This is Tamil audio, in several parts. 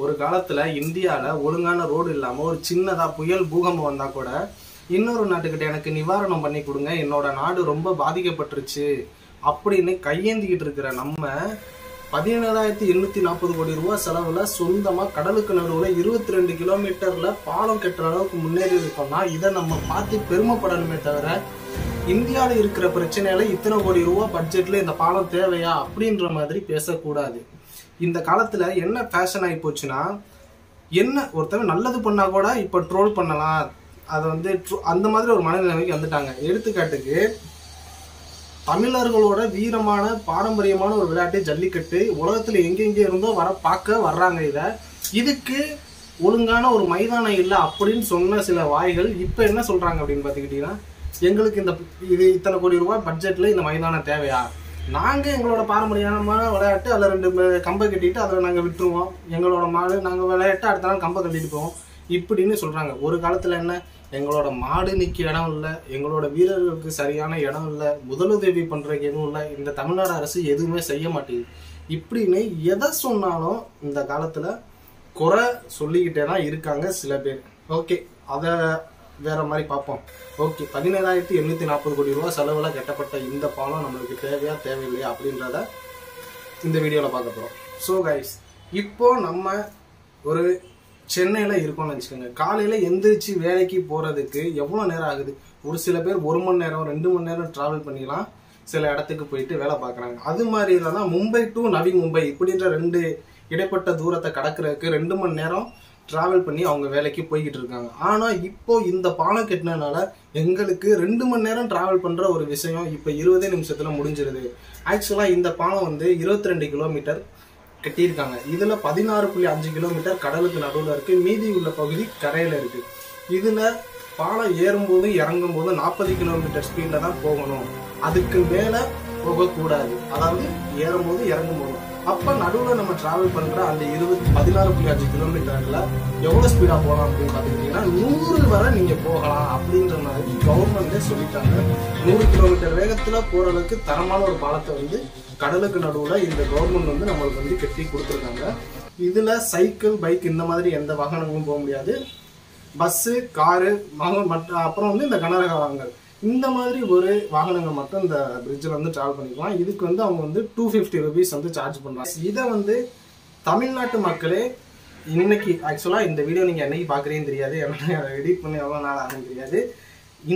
ஒரு காலத்துல இந்தியால ஒழுங்கான ரோடு இல்லாம ஒரு சின்னதா புயல் பூகம்பம் வந்தா கூட இன்னொரு நாட்டுக்கிட்ட எனக்கு நிவாரணம் பண்ணி கொடுங்க, என்னோட நாடு ரொம்ப பாதிக்கப்பட்டுருச்சு அப்படின்னு கையேந்திக்கிட்டு இருக்கிற நம்ம 17,840 கோடி ரூபாய் செலவுல சொந்தமா கடலுக்கு நடுவுல 22 கிலோமீட்டர்ல பாலம் கட்டுற அளவுக்கு முன்னேறி இருக்கோம்னா இதை நம்ம பார்த்து பெருமைப்படணுமே தவிர இந்தியாவில இருக்கிற பிரச்சனையில இத்தனை கோடி ரூபாய் பட்ஜெட்ல இந்த பாலம் தேவையா அப்படின்ற மாதிரி பேசக்கூடாது. இந்த காலத்துல என்ன ஃபேஷன் ஆகி போச்சுன்னா, என்ன ஒருத்தர் நல்லது பண்ணா கூட இப்ப ட்ரோல் பண்ணலாம், அதை வந்து அந்த மாதிரி ஒரு மனநிலைமைக்கு வந்துட்டாங்க. எடுத்துக்காட்டுக்கு தமிழர்களோட வீரமான பாரம்பரியமான ஒரு விளையாட்டு ஜல்லிக்கட்டு உலகத்துல எங்கெங்கே இருந்தோ பார்க்க வர்றாங்க. இதுக்கு ஒழுங்கான ஒரு மைதானம் இல்லை அப்படின்னு சொன்ன சில வாய்கள் இப்ப என்ன சொல்றாங்க அப்படின்னு பாத்துக்கிட்டீங்கன்னா, எங்களுக்கு இது இத்தனை கோடி ரூபாய் பட்ஜெட்ல இந்த மைதானம் தேவையா, நாங்க எங்களோட பாரம்பரியமான விளையாட்டு அதுல 2 கம்பை கட்டிட்டு அதுல நாங்க விட்டுருவோம், எங்களோட மாடு நாங்க விளையாட்டு அடுத்த நாள் கம்பை கட்டிட்டு போவோம் இப்படின்னு சொல்றாங்க. ஒரு காலத்துல என்ன, எங்களோட மாடு நிக்க இடம் இல்லை, எங்களோட வீரர்களுக்கு சரியான இடம் இல்லை, முதலுதவி பண்றதுக்கு எதுவும் இல்லை, இந்த தமிழ்நாடு அரசு எதுவுமே செய்ய மாட்டேங்குது இப்படின்னு எதை சொன்னாலும் இந்த காலத்துல குறை சொல்லிக்கிட்டே தான் இருக்காங்க சில பேர். ஓகே, அதை வேற மாதிரி பார்ப்போம். ஓகே, 17,840 கோடி ரூபாய் செலவுல கட்டப்பட்ட இந்த பாலம் நம்மளுக்கு தேவையா தேவையில்லையா அப்படின்றத இந்த வீடியோல பார்க்க போறோம். ஸோ கைஸ், இப்போ நம்ம ஒரு சென்னையில இருக்கோம்னு வச்சுக்கோங்க. காலையில எந்திரிச்சு வேலைக்கு போறதுக்கு எவ்வளவு நேரம் ஆகுது? ஒரு சில பேர் 1 மணி நேரம் 2 மணி நேரம் டிராவல் பண்ணிலாம் சில இடத்துக்கு போயிட்டு வேலை பார்க்கறாங்க. அது மாதிரி இல்லைன்னா மும்பை டு நவி மும்பை இப்படின்ற 2 இடைப்பட்ட தூரத்தை கடக்கிறதுக்கு 2 மணி நேரம் டிராவல் பண்ணி அவங்க வேலைக்கு போய்கிட்டு இருக்காங்க. ஆனா இப்போ இந்த பாலம் கட்டினதுனால எங்களுக்கு 2 மணி நேரம் டிராவல் பண்ற ஒரு விஷயம் இப்ப 20 நிமிஷத்துல முடிஞ்சிருது. ஆக்சுவலா இந்த பாலம் வந்து 22 கிலோமீட்டர் கட்டியிருக்காங்க. இதுல 16.5 கிலோமீட்டர் கடலுக்கு நடுவுல இருக்கு, மீதி உள்ள பகுதி கரையில இருக்கு. இதுல பாலம் ஏறும்போது இறங்கும் போது 40 கிலோமீட்டர் ஸ்பீட்ல தான் போகணும், அதுக்கு மேல போகக்கூடாது. அதாவது ஏறும் போது இறங்கும் போது. அப்ப நடுவுல நம்ம டிராவல் பண்ற அந்த 16.5 கிலோமீட்டர்ல எவ்வளவு ஸ்பீடா போகலாம் அப்படின்னு பாத்துக்கிட்டீங்கன்னா 100 வரை நீங்க போகலாம் அப்படின்ற மாதிரி கவர்மெண்டே சொல்லிட்டாங்க. 100 கிலோமீட்டர் வேகத்துல போறதுக்கு தரமான ஒரு பாலத்தை வந்து கடலுக்கு நடுவுல இந்த கவர்மெண்ட் வந்து நம்மளுக்கு வந்து கட்டி கொடுத்துருக்காங்க. இதுல சைக்கிள், பைக் இந்த மாதிரி எந்த வாகனங்களும் போக முடியாது. பஸ்ஸு, காரு, அப்புறம் வந்து இந்த கனரக வாகனங்கள் இந்த மாதிரி ஒரு வாகனங்கள் மட்டும் இந்த பிரிட்ஜில் வந்து டிராவல் பண்ணிக்கலாம். இதுக்கு வந்து அவங்க வந்து 250 rupees வந்து சார்ஜ் பண்றாங்க. இதை வந்து தமிழ்நாட்டு மக்களே இன்னைக்கு, ஆக்சுவலா இந்த வீடியோ நீங்க என்னைக்கு பாக்குறீங்கன்னு தெரியாது, எடிட் பண்ணி எவ்வளவு நாள் ஆகுன்னு தெரியாது,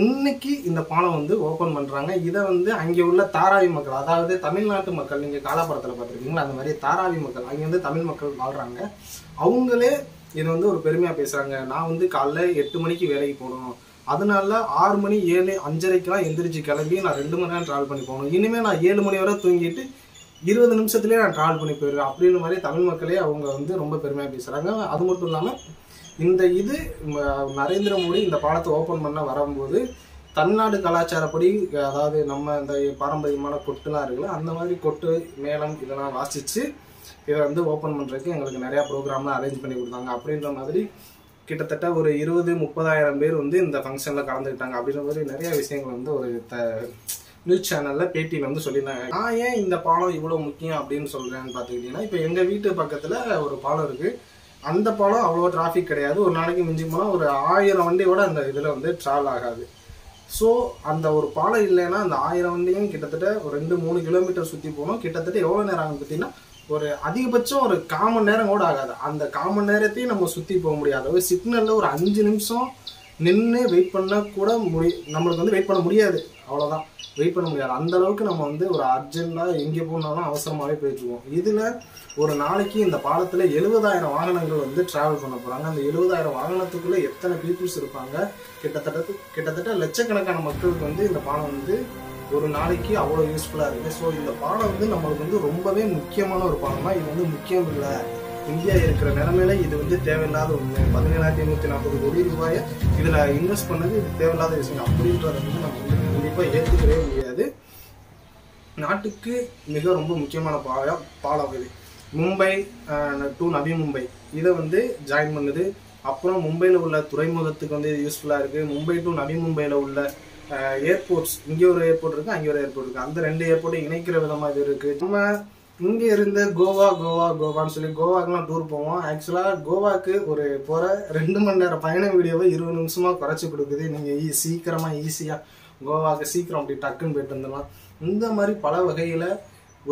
இன்னைக்கு இந்த பாலம் வந்து ஓபன் பண்றாங்க. இதை வந்து அங்கே உள்ள தாராவி மக்கள், அதாவது தமிழ்நாட்டு மக்கள், நீங்க காலாபுரத்துல பார்த்துருக்கீங்களா, அந்த மாதிரி தாராவி மக்கள், அங்கே வந்து தமிழ் மக்கள் வாழ்றாங்க, அவங்களே இதை வந்து ஒரு பெருமையா பேசுறாங்க. நான் வந்து காலைல 8 மணிக்கு வேலைக்கு போகணும், அதனால 6 மணி 7, 5:30க்கெல்லாம் எந்திரிச்சு கிளம்பி நான் 2 மணி நேரம் டிராவல் பண்ணி போகணும், இனிமே நான் 7 மணி வரை தூங்கிட்டு 20 நிமிஷத்துலேயே நான் டிராவல் பண்ணி போயிடுவேன் அப்படின்னு மாதிரி தமிழ் மக்களே அவங்க வந்து ரொம்ப பெருமையா பேசுறாங்க. அது மட்டும் இல்லாம இந்த இது நரேந்திர மோடி இந்த பாலத்தை ஓபன் பண்ண வரும்போது தமிழ்நாடு கலாச்சாரப்படி, அதாவது நம்ம இந்த பாரம்பரியமான கொட்டுலாம் இருக்குல்ல, அந்த மாதிரி கொட்டு, மேளம் இதெல்லாம் வாசிச்சு இதை வந்து ஓபன் பண்றதுக்கு எங்களுக்கு நிறைய ப்ரோக்ராம்லாம் அரேஞ்ச் பண்ணி கொடுத்தாங்க. அப்படின்ற மாதிரி கிட்டத்தட்ட ஒரு 20-30,000 பேர் வந்து இந்த ஃபங்க்ஷன்ல கலந்துக்கிட்டாங்க. அப்படின்ற மாதிரி நிறைய விஷயங்கள் வந்து ஒரு நியூஸ் சேனல்ல பேட்டியில வந்து சொல்லியிருந்தாங்க. நான் ஏன் இந்த பாலம் இவ்வளவு முக்கியம் அப்படின்னு சொல்றேன்னு பாத்துக்கிட்டீங்கன்னா, இப்ப எங்க வீட்டு பக்கத்துல ஒரு பாலம் இருக்கு. அந்த பாலம் அவ்வளோ டிராஃபிக் கிடையாது. ஒரு நாளைக்கு மிஞ்சி போனா ஒரு 1000 வண்டியோட அந்த இதுல வந்து டிராவல் ஆகாது. ஸோ அந்த ஒரு பாலம் இல்லைன்னா அந்த 1000 வண்டியும் கிட்டத்தட்ட ஒரு 2-3 கிலோமீட்டர் சுத்தி போகணும். கிட்டத்தட்ட எவ்வளவு நேரம் ஆகும் பார்த்தீங்கன்னா, ஒரு அதிகபட்சம் ஒரு 1/4 மணி நேரம் கூட ஆகாது. அந்த 1/4 மணி நேரத்தையும் நம்ம சுத்தி போக முடியாது. ஒரு சிக்னல்ல ஒரு 5 நிமிஷம் நின்று வெயிட் பண்ண கூட நம்மளுக்கு வந்து வெயிட் பண்ண முடியாது. அவ்வளவுதான், வெயிட் பண்ண முடியாது. அந்த அளவுக்கு நம்ம வந்து ஒரு அர்ஜென்டா எங்கே போனாலும் அவசரமாவே போயிட்டு இருக்கோம். இதுல ஒரு நாளைக்கு இந்த பாலத்துல 70,000 வாகனங்கள் வந்து டிராவல் பண்ண போறாங்க. அந்த 70,000 வாகனத்துக்குள்ள எத்தனை பீப்புள்ஸ் இருப்பாங்க? கிட்டத்தட்ட லட்சக்கணக்கான மக்களுக்கு வந்து இந்த பாலம் வந்து ஒரு நாளைக்கு அவ்வளவு யூஸ்ஃபுல்லா இருக்கு. ஸோ இந்த பாலம் வந்து நம்மளுக்கு வந்து ரொம்பவே முக்கியமான ஒரு பாலம் தான். இது வந்து முக்கியம் இல்லை, இந்தியா இருக்கிற நிலைமையில இது வந்து தேவையில்லாத ஒண்ணு. 17,840 கோடி ரூபாயை இதுல இன்வெஸ்ட் பண்ணது இது தேவையில்லாத விஷயம் அப்படின்றத வந்து நம்ம வந்து கண்டிப்பா ஏற்றுக்கவே முடியாது. நாட்டுக்கு மிக ரொம்ப முக்கியமான பாலம் இது. மும்பை டு நவி மும்பை இதை வந்து ஜாயின் பண்ணுது. அப்புறம் மும்பையில் உள்ள துறைமுகத்துக்கு வந்து இது யூஸ்ஃபுல்லாக இருக்குது. மும்பை டு நவி மும்பையில் உள்ள ஏர்போர்ட்ஸ், இங்கே ஒரு ஏர்போர்ட் இருக்குது, அங்கே ஒரு ஏர்போர்ட் இருக்குது, அந்த 2 ஏர்போர்ட்டை இணைக்கிற விதமாக இது இருக்குது. நம்ம இங்க இருந்து கோவான்னு சொல்லி கோவாக்கெல்லாம் டூர் போவோம். ஆக்சுவலா கோவாக்கு ஒரு போற 2 மணி நேரம் பயண வீடியோவை 20 நிமிஷமா குறைச்சி கொடுக்குது. நீங்க சீக்கிரமா ஈஸியா கோவாக்கு சீக்கிரம் அப்படி டக்குன்னு போயிட்டு வந்துடலாம். இந்த மாதிரி பல வகையில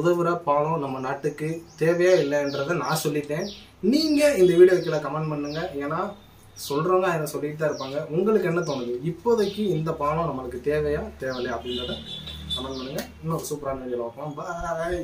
உதவுற பாலம் நம்ம நாட்டுக்கு தேவையா இல்லைன்றதை நான் சொல்லிட்டேன். நீங்க இந்த வீடியோ கீழே கமெண்ட் பண்ணுங்க. ஏன்னா சொல்றவங்க அதை சொல்லிட்டு தான் இருப்பாங்க. உங்களுக்கு என்ன தோணுது? இப்போதைக்கு இந்த பாலம் நம்மளுக்கு தேவையா தேவையில்லையா அப்படின்றத கமெண்ட் பண்ணுங்க. இன்னொரு சூப்பரான வீடியோல பார்க்கலாம். பாய்.